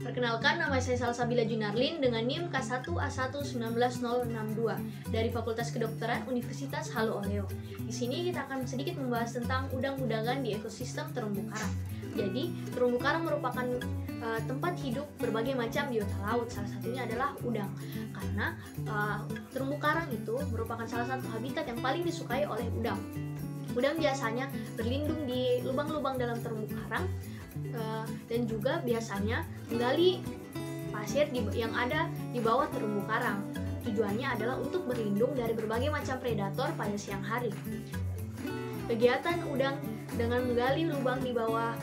Perkenalkan, nama saya Salsabila Junarlin dengan NIM K1A1190062 dari Fakultas Kedokteran Universitas Halu Oleo. Di sini kita akan sedikit membahas tentang udang-udangan di ekosistem terumbu karang. Jadi, terumbu karang merupakan tempat hidup berbagai macam biota laut. Salah satunya adalah udang. Karena terumbu karang itu merupakan salah satu habitat yang paling disukai oleh udang. Udang biasanya berlindung di lubang-lubang dalam terumbu karang dan juga biasanya menggali pasir yang ada di bawah terumbu karang. Tujuannya adalah untuk berlindung dari berbagai macam predator pada siang hari. Kegiatan udang dengan menggali lubang di bawah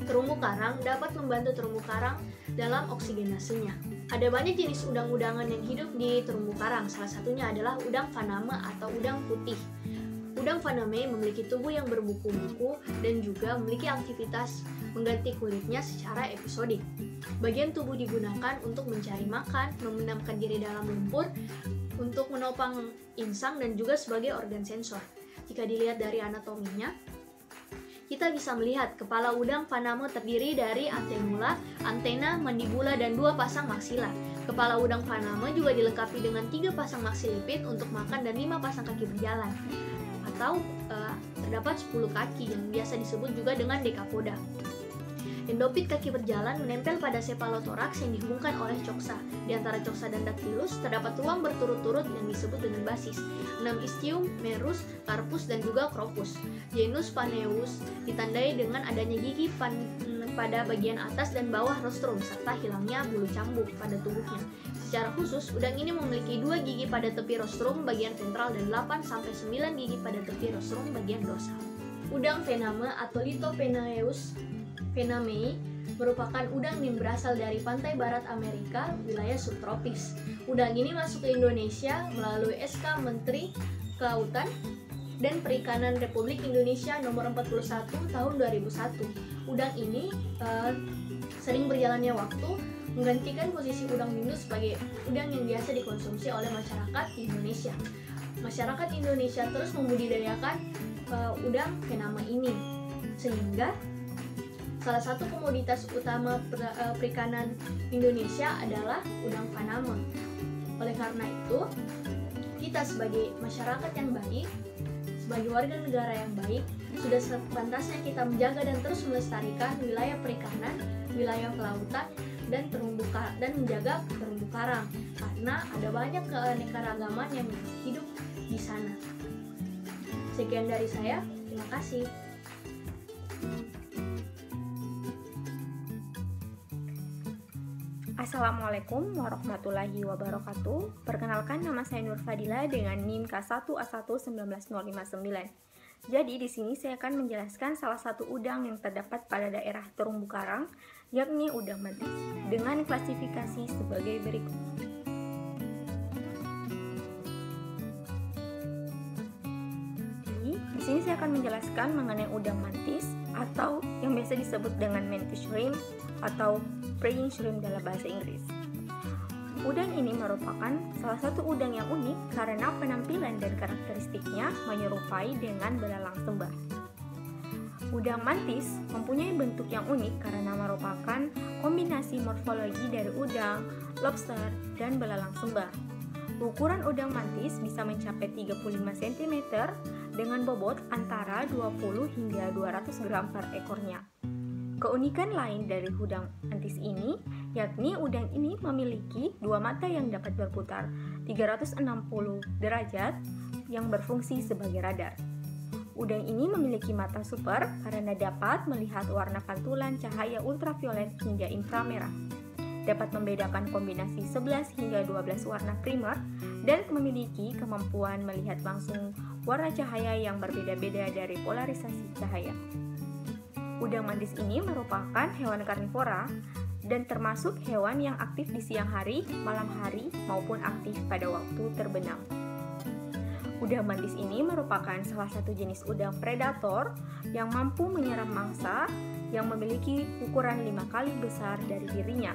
terumbu karang dapat membantu terumbu karang dalam oksigenasinya. Ada banyak jenis udang-udangan yang hidup di terumbu karang. Salah satunya adalah udang faname atau udang putih. Udang faname memiliki tubuh yang berbuku-buku dan juga memiliki aktivitas mengganti kulitnya secara episodik. Bagian tubuh digunakan untuk mencari makan, memendamkan diri dalam lumpur, untuk menopang insang dan juga sebagai organ sensor. Jika dilihat dari anatominya, kita bisa melihat kepala udang faname terdiri dari antenula, antena, mandibula, dan 2 pasang maksila. Kepala udang faname juga dilengkapi dengan 3 pasang maksilipid untuk makan dan 5 pasang kaki berjalan. Atau terdapat 10 kaki yang biasa disebut juga dengan dekapoda. Endopit kaki berjalan menempel pada cephalothorax yang dihubungkan oleh coksa. Di antara coksa dan dactylus terdapat ruang berturut-turut yang disebut dengan basis. 6 istium, merus, carpus, dan juga crocus. Genus Paneus ditandai dengan adanya gigi pada bagian atas dan bawah rostrum serta hilangnya bulu cambuk pada tubuhnya. Secara khusus, udang ini memiliki 2 gigi pada tepi rostrum bagian ventral dan 8-9 gigi pada tepi rostrum bagian dorsal. Udang faname atau Lithopenaeus fanamei merupakan udang yang berasal dari pantai barat Amerika, wilayah subtropis. Udang ini masuk ke Indonesia melalui SK Menteri Kelautan dan Perikanan Republik Indonesia nomor 41 tahun 2001. Udang ini sering berjalannya waktu menggantikan posisi udang Indus sebagai udang yang biasa dikonsumsi oleh masyarakat di Indonesia. Masyarakat Indonesia terus membudidayakan udang faname ini, sehingga salah satu komoditas utama perikanan Indonesia adalah udang faname. Oleh karena itu, kita sebagai masyarakat yang baik, sebagai warga negara yang baik, sudah sepantasnya kita menjaga dan terus melestarikan wilayah perikanan, wilayah kelautan, dan menjaga terumbu karang, karena ada banyak keanekaragaman yang hidup di sana. Sekian dari saya, terima kasih. Assalamualaikum warahmatullahi wabarakatuh. Perkenalkan, nama saya Nur Fadila dengan NIM K1A1190059. Jadi di sini saya akan menjelaskan salah satu udang yang terdapat pada daerah terumbu karang, yakni udang mantis, dengan klasifikasi sebagai berikut. Di sini saya akan menjelaskan mengenai udang mantis atau yang biasa disebut dengan mantis shrimp atau praying shrimp dalam bahasa Inggris. Udang ini merupakan salah satu udang yang unik karena penampilan dan karakteristiknya menyerupai dengan belalang sembah. Udang mantis mempunyai bentuk yang unik karena merupakan kombinasi morfologi dari udang, lobster, dan belalang sembah. Ukuran udang mantis bisa mencapai 35 cm dengan bobot antara 20 hingga 200 gram per ekornya. Keunikan lain dari udang mantis ini, yakni udang ini memiliki 2 mata yang dapat berputar 360 derajat yang berfungsi sebagai radar. Udang ini memiliki mata super karena dapat melihat warna pantulan cahaya ultraviolet hingga inframerah. Dapat membedakan kombinasi 11 hingga 12 warna primer dan memiliki kemampuan melihat langsung warna cahaya yang berbeda-beda dari polarisasi cahaya. Udang mantis ini merupakan hewan karnivora dan termasuk hewan yang aktif di siang hari, malam hari, maupun aktif pada waktu terbenam. Udang mantis ini merupakan salah satu jenis udang predator yang mampu menyerang mangsa yang memiliki ukuran 5 kali besar dari dirinya.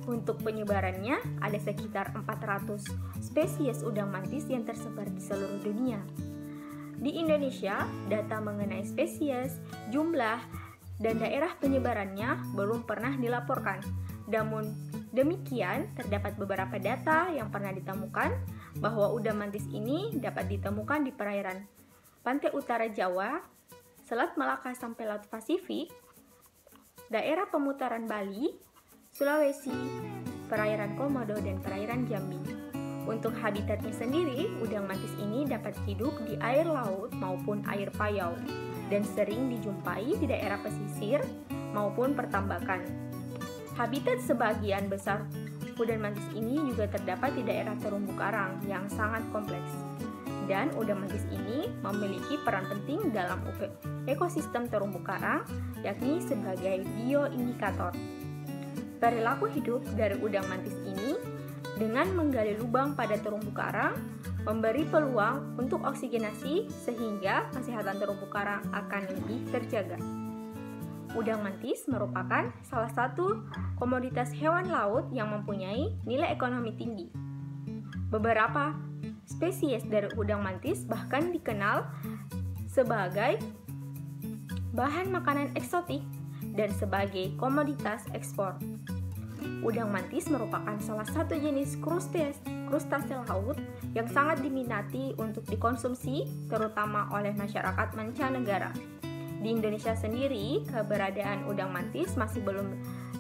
Untuk penyebarannya, ada sekitar 400 spesies udang mantis yang tersebar di seluruh dunia. Di Indonesia, data mengenai spesies, jumlah, dan daerah penyebarannya belum pernah dilaporkan. Namun demikian, terdapat beberapa data yang pernah ditemukan bahwa udang mantis ini dapat ditemukan di perairan pantai utara Jawa, Selat Malaka sampai Laut Pasifik, daerah pemutaran Bali, Sulawesi, perairan Komodo, dan perairan Jambi. Untuk habitatnya sendiri, udang mantis ini dapat hidup di air laut maupun air payau dan sering dijumpai di daerah pesisir maupun pertambakan. Habitat sebagian besar udang mantis ini juga terdapat di daerah terumbu karang yang sangat kompleks. Dan udang mantis ini memiliki peran penting dalam ekosistem terumbu karang, yakni sebagai bioindikator. Perilaku hidup dari udang mantis ini dengan menggali lubang pada terumbu karang, memberi peluang untuk oksigenasi sehingga kesehatan terumbu karang akan lebih terjaga. Udang mantis merupakan salah satu komoditas hewan laut yang mempunyai nilai ekonomi tinggi. Beberapa spesies dari udang mantis bahkan dikenal sebagai bahan makanan eksotik dan sebagai komoditas ekspor. Udang mantis merupakan salah satu jenis krustase laut yang sangat diminati untuk dikonsumsi, terutama oleh masyarakat mancanegara. Di Indonesia sendiri, keberadaan udang mantis masih belum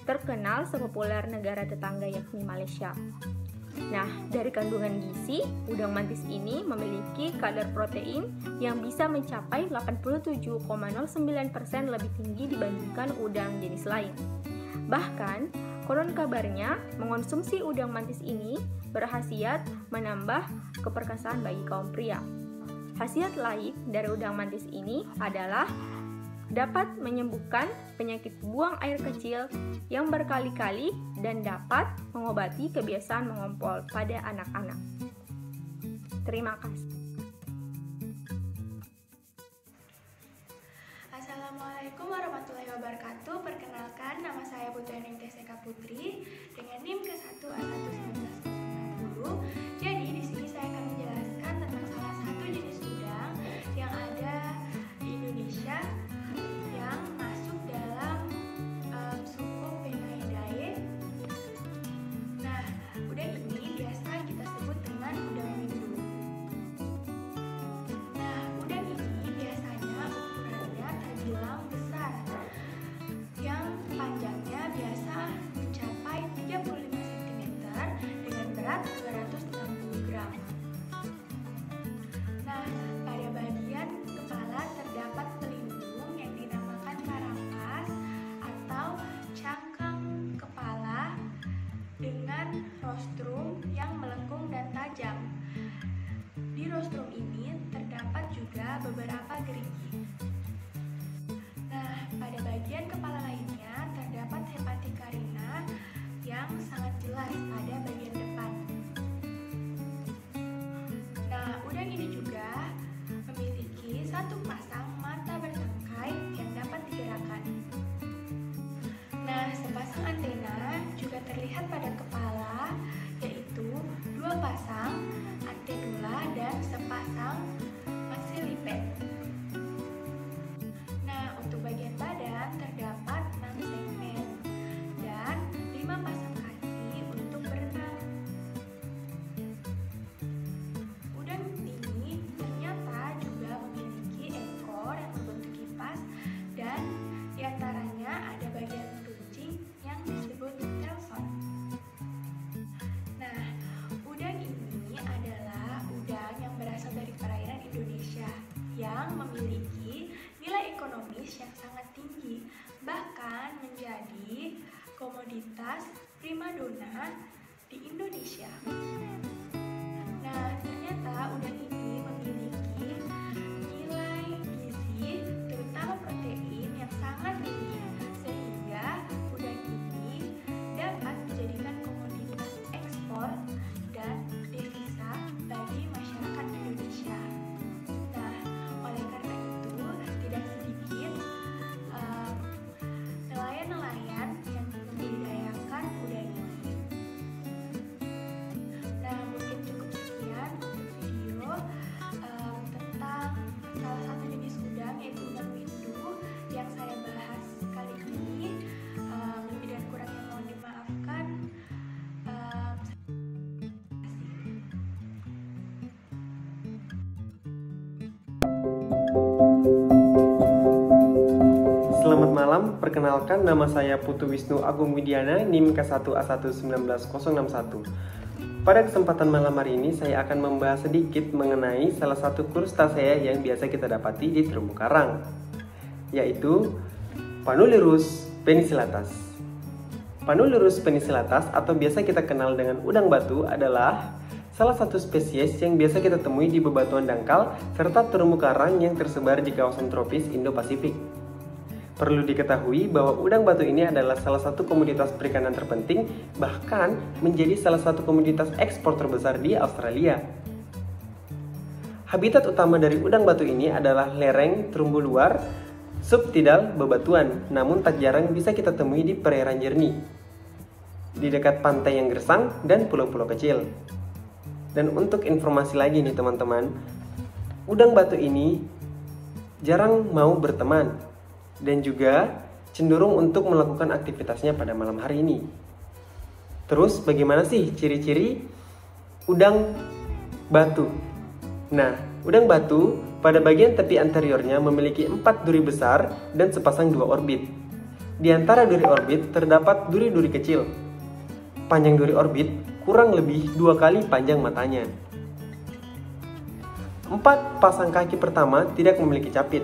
terkenal sepopuler negara tetangga yakni Malaysia. Nah, dari kandungan gizi, udang mantis ini memiliki kadar protein yang bisa mencapai 87,09% lebih tinggi dibandingkan udang jenis lain. Bahkan, konon kabarnya mengonsumsi udang mantis ini berkhasiat menambah keperkasaan bagi kaum pria. Khasiat lain dari udang mantis ini adalah dapat menyembuhkan penyakit buang air kecil yang berkali-kali dan dapat mengobati kebiasaan mengompol pada anak-anak. Terima kasih. Assalamualaikum warahmatullahi wabarakatuh. Perkenalkan, nama saya Putri Ning TSK Putri dengan NIM ke1A11990. Jadi di sini saya akan menjelaskan tentang salah satu jenis udang yang ada di Indonesia yang masuk dalam suku Penaeidae. Nah, udang ini biasa kita sebut dengan udang windu. Nah, udang ini biasanya ukurannya terbilang besar, yang panjangnya biasa mencapai 35 cm dengan berat 260 gram. Nah, pada bagian kepala terdapat pelindung yang dinamakan karapas atau cangkang kepala dengan rostrum yang melengkung dan tajam. Di rostrum ini terdapat juga beberapa gerigi. Nah, pada bagian kepala lainnya terdapat hepatikarina yang sangat jelas pada bagian depan. Nah, udang ini juga memiliki satu pasang mata bertangkai yang dapat digerakkan. Nah, sepasang antena juga terlihat pada kepala, yaitu 2 pasang antenula dan sepasang maxilliped. Nah, untuk bagian badan terdapat 6 segmen dan 5 pasang kaki untuk berenang. Udang ini ternyata juga memiliki ekor yang berbentuk kipas dan diantaranya ada bagian runcing yang disebut telson. Nah, udang ini adalah udang yang berasal dari perairan Indonesia yang memiliki nilai ekonomis yang sangat tinggi, bahkan menjadi komoditas primadona di Indonesia. Nah, ternyata udang ini memiliki nilai gizi, terutama protein yang sangat tinggi, sehingga udang ini dapat dijadikan komoditas ekspor dan devisa bagi masyarakat Indonesia. Nah, oleh karena itu tidak sedikit nelayan-nelayan yang membudidayakan udang ini. Nah, mungkin cukup sekian untuk video. malam. Perkenalkan, nama saya Putu Wisnu Agung Widiana, NIM K1A1190061. Pada kesempatan malam hari ini, saya akan membahas sedikit mengenai salah satu krustasea yang biasa kita dapati di terumbu karang, yaitu Panulirus penicillatus. Panulirus penicillatus atau biasa kita kenal dengan udang batu adalah salah satu spesies yang biasa kita temui di bebatuan dangkal serta terumbu karang yang tersebar di kawasan tropis Indo-Pasifik. Perlu diketahui bahwa udang batu ini adalah salah satu komoditas perikanan terpenting, bahkan menjadi salah satu komoditas ekspor terbesar di Australia. Habitat utama dari udang batu ini adalah lereng terumbu luar subtidal bebatuan, namun tak jarang bisa kita temui di perairan jernih, di dekat pantai yang gersang dan pulau-pulau kecil. Dan untuk informasi lagi nih teman-teman, udang batu ini jarang mau berteman dan juga cenderung untuk melakukan aktivitasnya pada malam hari ini. Terus bagaimana sih ciri-ciri udang batu? Nah, udang batu pada bagian tepi anteriornya memiliki 4 duri besar dan sepasang 2 orbit. Di antara duri orbit terdapat duri-duri kecil. Panjang duri orbit kurang lebih 2 kali panjang matanya. 4 pasang kaki pertama tidak memiliki capit.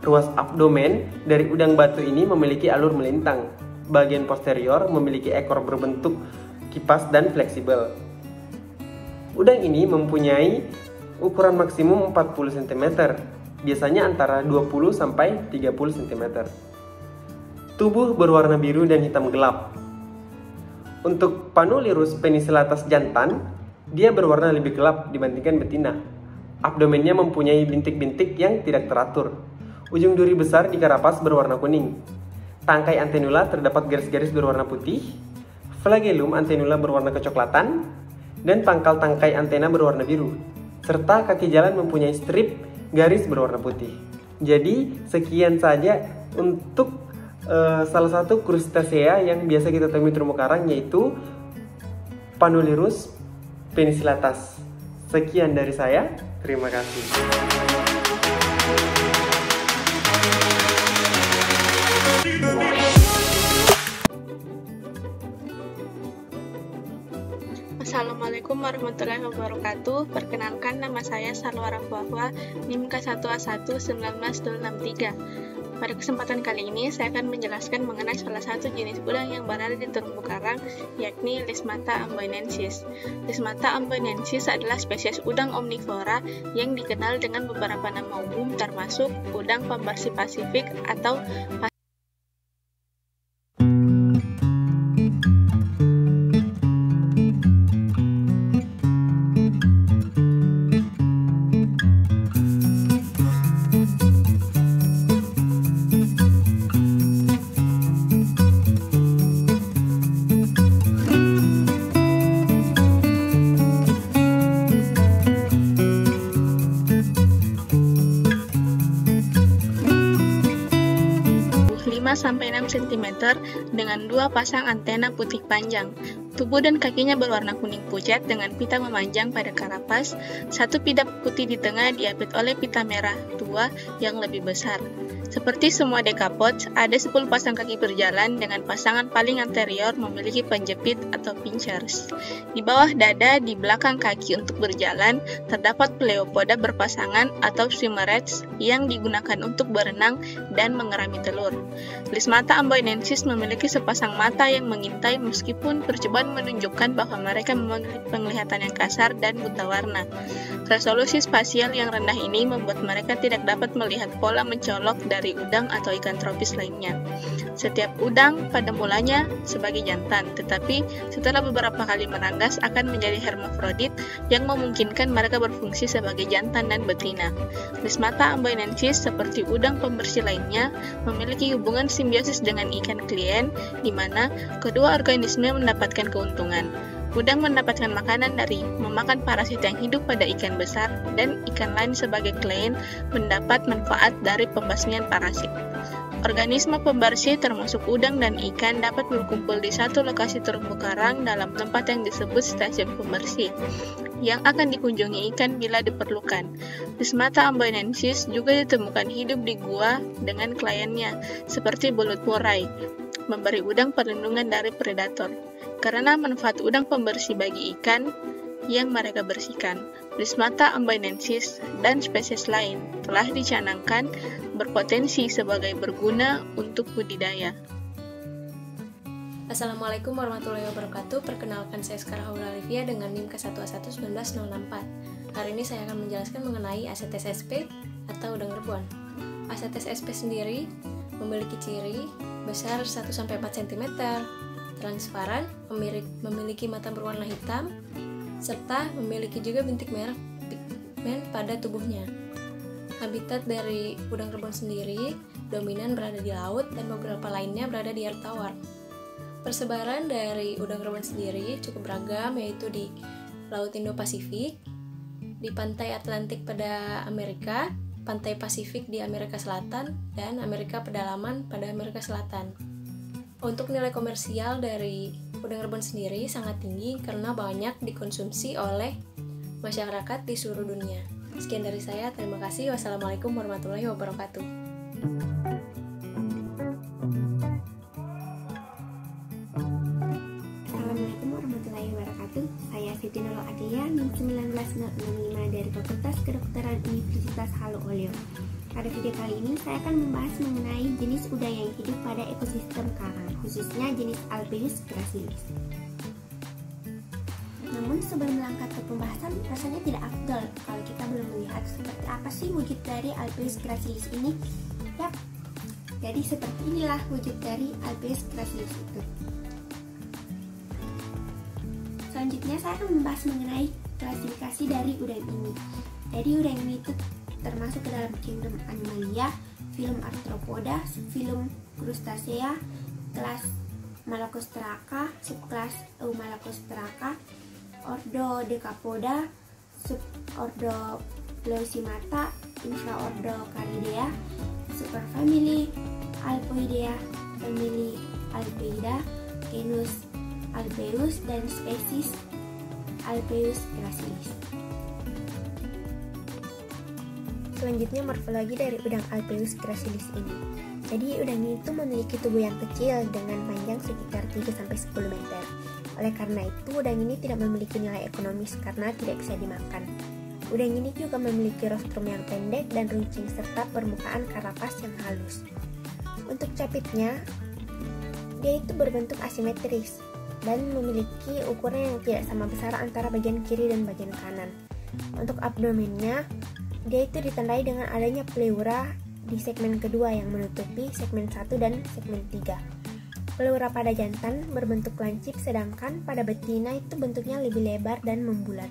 Ruas abdomen dari udang batu ini memiliki alur melintang. Bagian posterior memiliki ekor berbentuk kipas dan fleksibel. Udang ini mempunyai ukuran maksimum 40 cm, biasanya antara 20 sampai 30 cm. Tubuh berwarna biru dan hitam gelap. Untuk Panulirus penicillatus jantan, dia berwarna lebih gelap dibandingkan betina. Abdomennya mempunyai bintik-bintik yang tidak teratur. Ujung duri besar di karapas berwarna kuning. Tangkai antenula terdapat garis-garis berwarna putih. Flagellum antenula berwarna kecoklatan dan pangkal tangkai antena berwarna biru. Serta kaki jalan mempunyai strip garis berwarna putih. Jadi sekian saja untuk salah satu krustasea yang biasa kita temui terumbu karang, yaitu Panulirus penicillatus. Sekian dari saya, terima kasih. Assalamualaikum warahmatullahi wabarakatuh. Perkenalkan, nama saya Salwara Fuahwa, NIM K1A1190063. Pada kesempatan kali ini saya akan menjelaskan mengenai salah satu jenis udang yang berada di terumbu karang, yakni Lismata amboinensis. Lismata amboinensis adalah spesies udang omnivora yang dikenal dengan beberapa nama umum, termasuk udang pembersih Pasifik atau 5-6 cm dengan 2 pasang antena putih panjang. Tubuh dan kakinya berwarna kuning pucat dengan pita memanjang pada karapas. Satu pita putih di tengah diapit oleh pita merah tua yang lebih besar. Seperti semua dekapods, ada 10 pasang kaki berjalan dengan pasangan paling anterior memiliki penjepit atau pinchers. Di bawah dada, di belakang kaki untuk berjalan, terdapat pleopoda berpasangan atau swimmerets yang digunakan untuk berenang dan mengerami telur. Lismata amboinensis memiliki sepasang mata yang mengintai meskipun percobaan menunjukkan bahwa mereka memiliki penglihatan yang kasar dan buta warna. Resolusi spasial yang rendah ini membuat mereka tidak dapat melihat pola mencolok dari udang atau ikan tropis lainnya. Setiap udang pada mulanya sebagai jantan, tetapi setelah beberapa kali meranggas akan menjadi hermafrodit yang memungkinkan mereka berfungsi sebagai jantan dan betina. Lismata amboinensis seperti udang pembersih lainnya memiliki hubungan simbiosis dengan ikan klien, di mana kedua organisme mendapatkan keuntungan. Udang mendapatkan makanan dari memakan parasit yang hidup pada ikan besar, dan ikan lain sebagai klien mendapat manfaat dari pembasmian parasit. Organisme pembersih termasuk udang dan ikan dapat berkumpul di satu lokasi terumbu karang dalam tempat yang disebut stasiun pembersih, yang akan dikunjungi ikan bila diperlukan. Prismata amboinensis juga ditemukan hidup di gua dengan kliennya, seperti belut murai, memberi udang perlindungan dari predator. Karena manfaat udang pembersih bagi ikan yang mereka bersihkan, Prismata amboinensis dan spesies lain telah dicanangkan berpotensi sebagai berguna untuk budidaya. Assalamualaikum warahmatullahi wabarakatuh. Perkenalkan, saya Skara Haula Alivia dengan NIM K111-19064. Hari ini saya akan menjelaskan mengenai Asetes sp atau udang rebon. Asetes sp sendiri memiliki ciri besar 1-4 cm, transparan, memiliki mata berwarna hitam, serta memiliki juga bintik merah pigmen pada tubuhnya. Habitat dari udang rebon sendiri dominan berada di laut dan beberapa lainnya berada di air tawar. Persebaran dari udang rebon sendiri cukup beragam, yaitu di Laut Indo-Pasifik, di pantai Atlantik pada Amerika, pantai Pasifik di Amerika Selatan, dan Amerika Pedalaman pada Amerika Selatan. Untuk nilai komersial dari udang rebon sendiri sangat tinggi karena banyak dikonsumsi oleh masyarakat di seluruh dunia. Sekian dari saya, terima kasih. Wassalamualaikum warahmatullahi wabarakatuh. Assalamualaikum warahmatullahi wabarakatuh. Saya Siti Nurul Adia, NIM 19065 dari Fakultas Kedokteran Universitas Halu Oleo. Pada video kali ini saya akan membahas mengenai jenis udang yang hidup pada ekosistem karang, khususnya jenis Alpheus gracilis. Namun sebelum melangkah ke pembahasan, rasanya tidak afdol kalau kita belum melihat seperti apa sih wujud dari Alpheus gracilis ini. Yap, jadi seperti inilah wujud dari Alpheus gracilis itu. Selanjutnya saya akan membahas mengenai klasifikasi dari udang ini. Jadi udang ini itu termasuk ke dalam kingdom Animalia, filum Arthropoda, filum Crustacea, kelas Malacostraca, subkelas Eumalacostraca, ordo Decapoda, subordo Pleusimata, infraordo Caridea, superfamily Alpoidea, family Alpeida, genus Alpheus, dan spesies Alpheus gracilis. Selanjutnya morfologi dari udang Alpheus gracilis ini. Jadi udang ini itu memiliki tubuh yang kecil dengan panjang sekitar 3-10 meter. Oleh karena itu udang ini tidak memiliki nilai ekonomis karena tidak bisa dimakan. Udang ini juga memiliki rostrum yang pendek dan runcing serta permukaan karapas yang halus. Untuk capitnya, dia itu berbentuk asimetris dan memiliki ukuran yang tidak sama besar antara bagian kiri dan bagian kanan. Untuk abdomennya, dia itu ditandai dengan adanya pleura di segmen kedua yang menutupi segmen 1 dan segmen 3. Pleura pada jantan berbentuk lancip, sedangkan pada betina itu bentuknya lebih lebar dan membulat.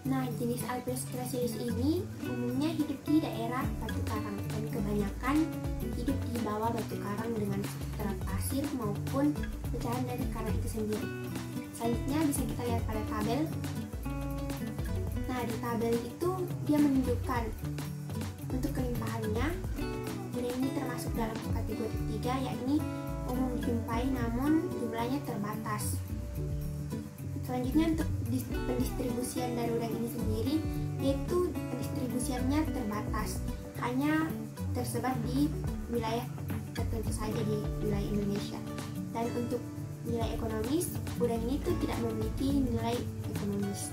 Nah, jenis Alpheus gracilis ini umumnya hidup di daerah batu karang dan kebanyakan hidup di bawah batu karang dengan substrat pasir maupun pecahan dari karang itu sendiri. Selanjutnya bisa kita lihat pada tabel. Nah, di tabel itu dia menunjukkan untuk kelimpahannya, udang ini termasuk dalam kategori 3, yakni umum dijumpai namun jumlahnya terbatas. Selanjutnya untuk pendistribusian dari udang ini sendiri, yaitu pendistribusiannya terbatas, hanya tersebar di wilayah tertentu saja di wilayah Indonesia. Dan untuk nilai ekonomis, udang ini tuh tidak memiliki nilai ekonomis.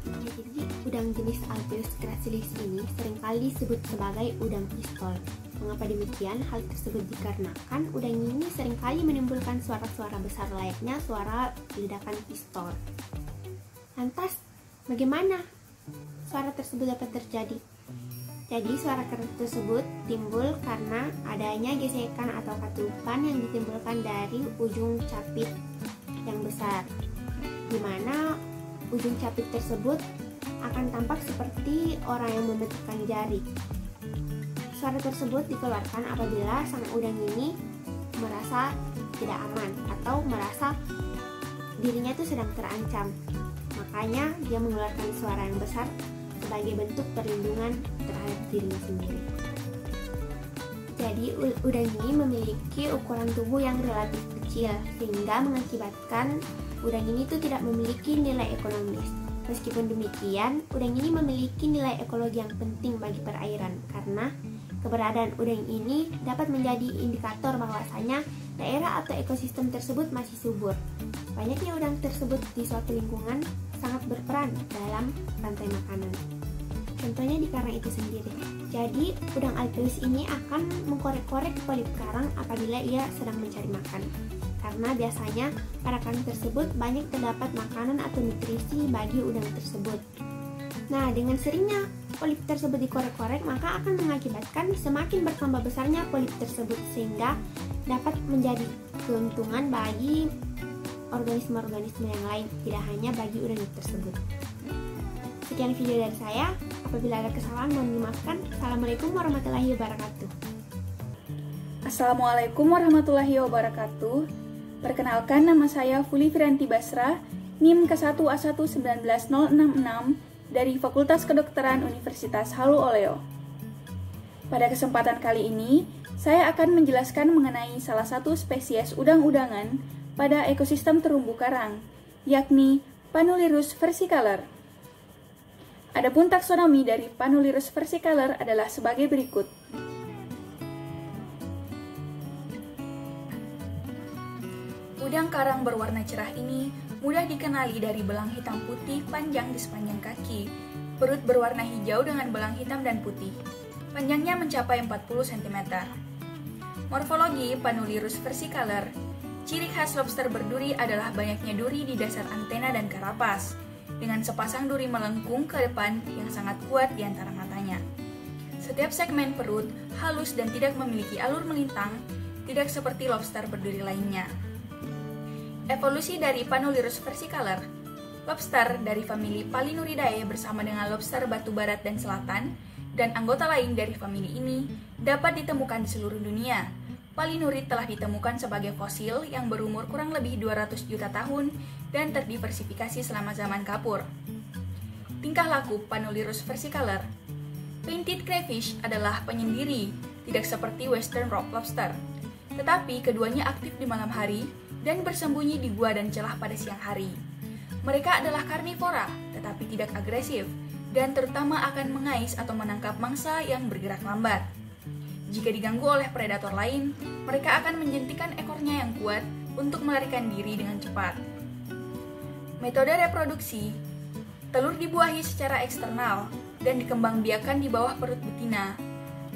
Jadi udang jenis Alpheus gracilis ini seringkali disebut sebagai udang pistol. Mengapa demikian? Hal tersebut dikarenakan udang ini seringkali menimbulkan suara-suara besar layaknya suara ledakan pistol. Lantas, bagaimana suara tersebut dapat terjadi? Jadi suara tersebut timbul karena adanya gesekan atau katupan yang ditimbulkan dari ujung capit yang besar, di mana ujung capit tersebut akan tampak seperti orang yang membentukkan jari. Suara tersebut dikeluarkan apabila sang udang ini merasa tidak aman atau merasa dirinya itu sedang terancam. Makanya dia mengeluarkan suara yang besar sebagai bentuk perlindungan terhadap dirinya sendiri. Jadi udang ini memiliki ukuran tubuh yang relatif kecil, sehingga mengakibatkan udang ini tuh tidak memiliki nilai ekonomis. Meskipun demikian, udang ini memiliki nilai ekologi yang penting bagi perairan, karena keberadaan udang ini dapat menjadi indikator bahwasanya daerah atau ekosistem tersebut masih subur. Banyaknya udang tersebut di suatu lingkungan sangat berperan dalam rantai makanan. Contohnya di karang itu sendiri. Jadi, udang alpeus ini akan mengkorek-korek polip karang apabila ia sedang mencari makan. Karena biasanya pada karang tersebut banyak terdapat makanan atau nutrisi bagi udang tersebut. Nah, dengan seringnya polip tersebut dikorek-korek, maka akan mengakibatkan semakin bertambah besarnya polip tersebut, sehingga dapat menjadi keuntungan bagi organisme-organisme yang lain, tidak hanya bagi udang tersebut. Sekian video dari saya. Apabila ada kesalahan mohon dimaafkan. Assalamualaikum warahmatullahi wabarakatuh. Assalamualaikum warahmatullahi wabarakatuh. Perkenalkan, nama saya Fuli Firanti Basra, NIM K1A11966 dari Fakultas Kedokteran Universitas Halu Oleo. Pada kesempatan kali ini, saya akan menjelaskan mengenai salah satu spesies udang-udangan pada ekosistem terumbu karang, yakni Panulirus versicolor. Adapun taksonomi dari Panulirus versicolor adalah sebagai berikut. Udang karang berwarna cerah ini mudah dikenali dari belang hitam putih panjang di sepanjang kaki. Perut berwarna hijau dengan belang hitam dan putih. Panjangnya mencapai 40 cm. Morfologi Panulirus versicolor. Ciri khas lobster berduri adalah banyaknya duri di dasar antena dan karapas, dengan sepasang duri melengkung ke depan yang sangat kuat di antara matanya. Setiap segmen perut halus dan tidak memiliki alur melintang, tidak seperti lobster berduri lainnya. Evolusi dari Panulirus versicolor. Lobster dari famili Palinuridae bersama dengan lobster batu barat dan selatan, dan anggota lain dari famili ini dapat ditemukan di seluruh dunia. Palinurid telah ditemukan sebagai fosil yang berumur kurang lebih 200 juta tahun dan terdiversifikasi selama zaman kapur. Tingkah laku Panulirus versicolor. Painted crayfish adalah penyendiri, tidak seperti western rock lobster. Tetapi keduanya aktif di malam hari dan bersembunyi di gua dan celah pada siang hari. Mereka adalah karnivora, tetapi tidak agresif, dan terutama akan mengais atau menangkap mangsa yang bergerak lambat. Jika diganggu oleh predator lain, mereka akan menjentikan ekornya yang kuat untuk melarikan diri dengan cepat. Metode reproduksi. Telur dibuahi secara eksternal dan dikembangbiakan di bawah perut betina.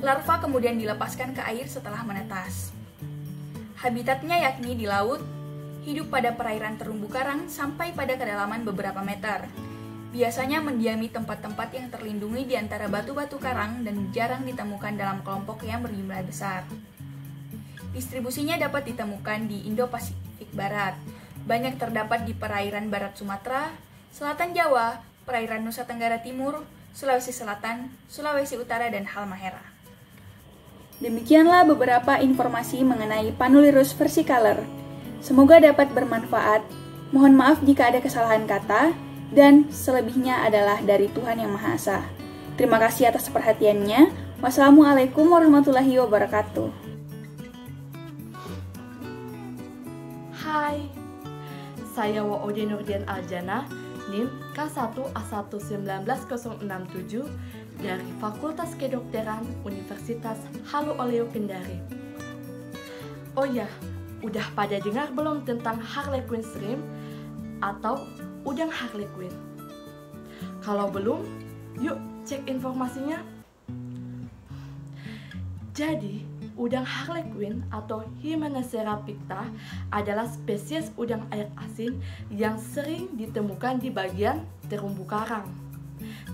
Larva kemudian dilepaskan ke air setelah menetas. Habitatnya yakni di laut, hidup pada perairan terumbu karang sampai pada kedalaman beberapa meter. Biasanya mendiami tempat-tempat yang terlindungi di antara batu-batu karang dan jarang ditemukan dalam kelompok yang berjumlah besar. Distribusinya dapat ditemukan di Indo-Pasifik Barat. Banyak terdapat di perairan barat Sumatera, selatan Jawa, perairan Nusa Tenggara Timur, Sulawesi Selatan, Sulawesi Utara, dan Halmahera. Demikianlah beberapa informasi mengenai Panulirus versicolor. Semoga dapat bermanfaat. Mohon maaf jika ada kesalahan kata, dan selebihnya adalah dari Tuhan Yang Maha Esa. Terima kasih atas perhatiannya. Wassalamualaikum warahmatullahi wabarakatuh. Hai, saya Wa'ode Nurdian Aljana, NIM K1A11967 dari Fakultas Kedokteran Universitas Halu Oleo Kendari. Oh ya, udah pada dengar belum tentang Harlequin shrimp atau udang Harlequin? Kalau belum, yuk cek informasinya. Jadi, udang Harlequin atau Hymenocera picta adalah spesies udang air asin yang sering ditemukan di bagian terumbu karang.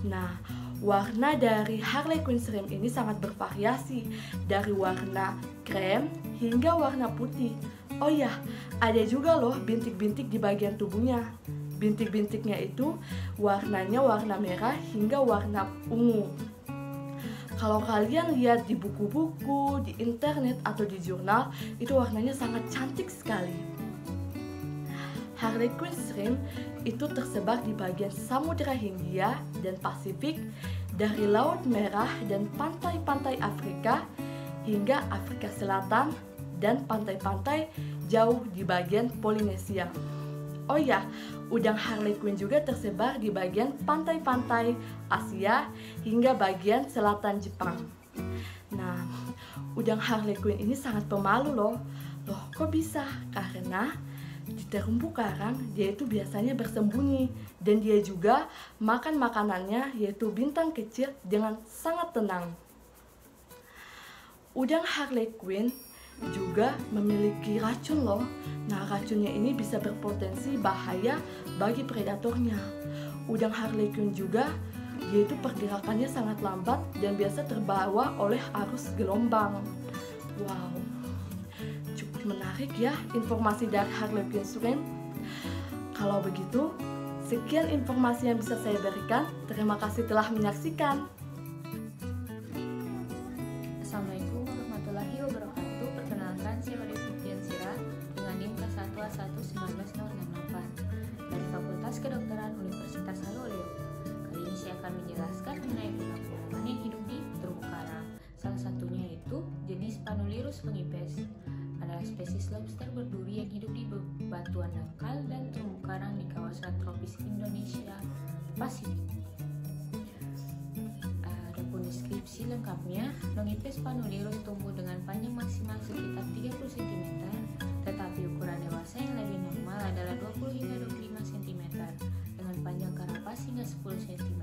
Nah, warna dari Harlequin shrimp ini sangat bervariasi, dari warna krem hingga warna putih. Oh ya, ada juga loh bintik-bintik di bagian tubuhnya. Bintik-bintiknya itu warnanya warna merah hingga warna ungu. Kalau kalian lihat di buku-buku, di internet, atau di jurnal, itu warnanya sangat cantik sekali. Harlequin shrimp itu tersebar di bagian Samudra Hindia dan Pasifik, dari Laut Merah dan pantai-pantai Afrika hingga Afrika Selatan dan pantai-pantai jauh di bagian Polinesia. Oh ya, udang harlequin juga tersebar di bagian pantai-pantai Asia hingga bagian selatan Jepang. Nah, udang harlequin ini sangat pemalu loh. Loh, kok bisa? Karena di terumbu karang dia itu biasanya bersembunyi dan dia juga makan makanannya yaitu bintang kecil dengan sangat tenang. Udang harlequin juga memiliki racun loh. Nah, racunnya ini bisa berpotensi bahaya bagi predatornya. Udang harlequin juga dia itu pergerakannya sangat lambat dan biasa terbawa oleh arus gelombang. Wow, cukup menarik ya informasi dari harlequin shrimp. Kalau begitu, sekian informasi yang bisa saya berikan. Terima kasih telah menyaksikan. Assalamualaikum warahmatullahi wabarakatuh. Perkenalkan, saya Olivia Vivian Sira dengan NIM K1A11968 dari Fakultas Kedokteran Universitas Halu Oleo. Kali ini saya akan menjelaskan mengenai udang-udangan yang hidup di terumbu karang. Salah satunya yaitu jenis Panulirus fungipes. Adalah spesies lobster berduri yang hidup di batuan dangkal dan terumbu karang di kawasan tropis Indonesia Pasifik. Deskripsi lengkapnya, Longipes panulirus tumbuh dengan panjang maksimal sekitar 30 cm, tetapi ukuran dewasa yang lebih normal adalah 20 hingga 25 cm, dengan panjang karapas hingga 10 cm.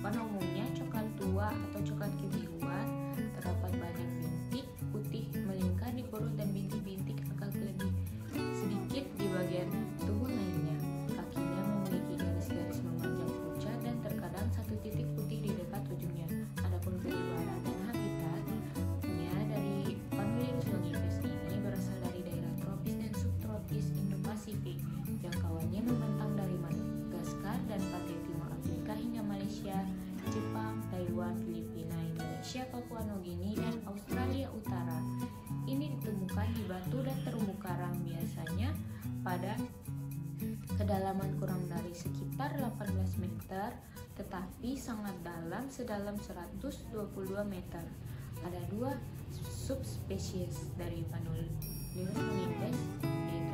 Warna umumnya coklat tua atau coklat kebiruan, terdapat banyak bintik putih melingkar di perut dan bintik-bintik agak lebih sedikit di bagian tubuh lainnya. Kakinya memiliki garis-garis memanjang pucat dan terkadang satu titik putih di dekat ujungnya. Adapun penyebaran dan habitatnya dari Panulirus longipes ini berasal dari daerah tropis dan subtropis Indo-Pasifik. Jangkauannya membentang dari Madagaskar dan pantai timur Afrika hingga Malaysia, Jepang, Taiwan, Filipina, Indonesia, Papua Nugini, dan Australia Utara. Ini ditemukan di batu dan terumbu karang biasanya pada kedalaman kurang dari sekitar 18 meter, tetapi sangat dalam, sedalam 122 meter. Ada dua subspesies dari Panulirus longipes, yaitu